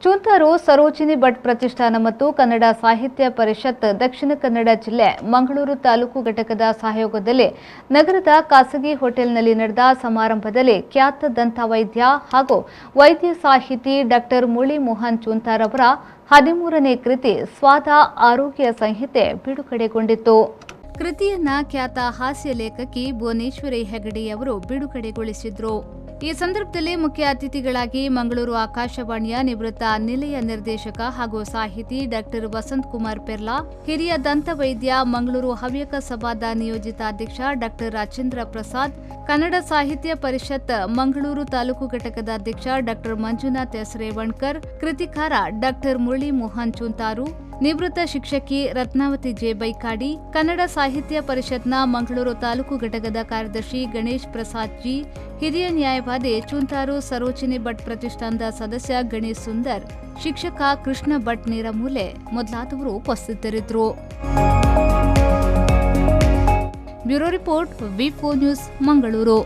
ಚೂಂತಾರು ಸರೋಜಿನಿ ಭಟ್ ಪ್ರತಿಷ್ಠಾನ ಮತ್ತು ಕನ್ನಡ ಸಾಹಿತ್ಯ ಪರಿಷತ್ ದಕ್ಷಿಣ ಕನ್ನಡ ಜಿಲ್ಲೆ ಮಂಗಳೂರು ತಾಲೂಕು ಘಟಕದ ಸಹಯೋಗದಲ್ಲಿ ನಗರದ ಖಾಸಗಿ ಹೋಟೆಲ್ನಲ್ಲಿ ನಡೆದ ಸಮಾರಂಭದಲ್ಲಿ ಖ್ಯಾತ ದಂತವೈದ್ಯ ಹಾಗೂ ವೈದ್ಯ ಸಾಹಿತಿ ಡಾಕ್ಟರ್ ಮುರಳಿ ಮೋಹನ್ ಚೂಂತಾರ್ ಅವರ 13ನೇ ಕೃತಿ ಸ್ವಾದ ಆರೋಗ್ಯ ಸಂಹಿತೆ ಬಿಡುಗಡೆಗೊಂಡಿತು. ಕೃತಿಯನ್ನ ಖ್ಯಾತ ಹಾಸ್ಯ ಲೇಖಕಿ ಭುವನೇಶ್ವರಿ ಹೆಗಡೆಯವರು ಬಿಡುಗಡೆಗೊಳಿಸಿದ್ರು. ಈ ಸಂದರ್ಭದಲ್ಲಿ ಮುಖ್ಯ ಅತಿಥಿಗಳಾಗಿ ಮಂಗಳೂರು ಆಕಾಶವಾಣಿಯ ನಿವೃತ್ತ ನಿಲಯ ನಿರ್ದೇಶಕ ಹಾಗೂ ಸಾಹಿತಿ ಡಾಕ್ಟರ್ ವಸಂತ್ ಕುಮಾರ್ ಪೆರ್ಲಾ, ಹಿರಿಯ ದಂತವೈದ್ಯ ಮಂಗಳೂರು ಹವ್ಯಕ ಸಭಾದ ನಿಯೋಜಿತ ಅಧ್ಯಕ್ಷ ಡಾಕ್ಟರ್ ರಾಜೇಂದ್ರ ಪ್ರಸಾದ್, ಕನ್ನಡ ಸಾಹಿತ್ಯ ಪರಿಷತ್ ಮಂಗಳೂರು ತಾಲೂಕು ಘಟಕದ ಅಧ್ಯಕ್ಷ ಡಾಕ್ಟರ್ ಮಂಜುನಾಥ್ ಎಸ್ ರೇವಣ್ಕರ್, ಕೃತಿಕಾರ ಡಾಕ್ಟರ್ ಮುರಳಿ ಮೋಹನ್ ಚೂಂತಾರು, ನಿವೃತ್ತ ಶಿಕ್ಷಕಿ ರತ್ನಾವತಿ ಜೆ ಬೈಕಾಡಿ, ಕನ್ನಡ ಸಾಹಿತ್ಯ ಪರಿಷತ್ನ ಮಂಗಳೂರು ತಾಲೂಕು ಘಟಕದ ಕಾರ್ಯದರ್ಶಿ ಗಣೇಶ್ ಪ್ರಸಾದ್ ಜಿ, ಹಿರಿಯ ನ್ಯಾಯವಾದಿ ಚೂಂತಾರು ಸರೋಜಿನಿ ಭಟ್ ಪ್ರತಿಷ್ಠಾನದ ಸದಸ್ಯ ಗಣೇಶ್ ಸುಂದರ್, ಶಿಕ್ಷಕ ಕೃಷ್ಣ ಭಟ್ ನೀರಮೂಲೆ ಮೊದಲಾದವರು ಉಪಸ್ಥಿತರಿದ್ದರು. ಬ್ಯೂರೋ ರಿಪೋರ್ಟ್ ವಿ4 ನ್ಯೂಸ್ ಮಂಗಳೂರು.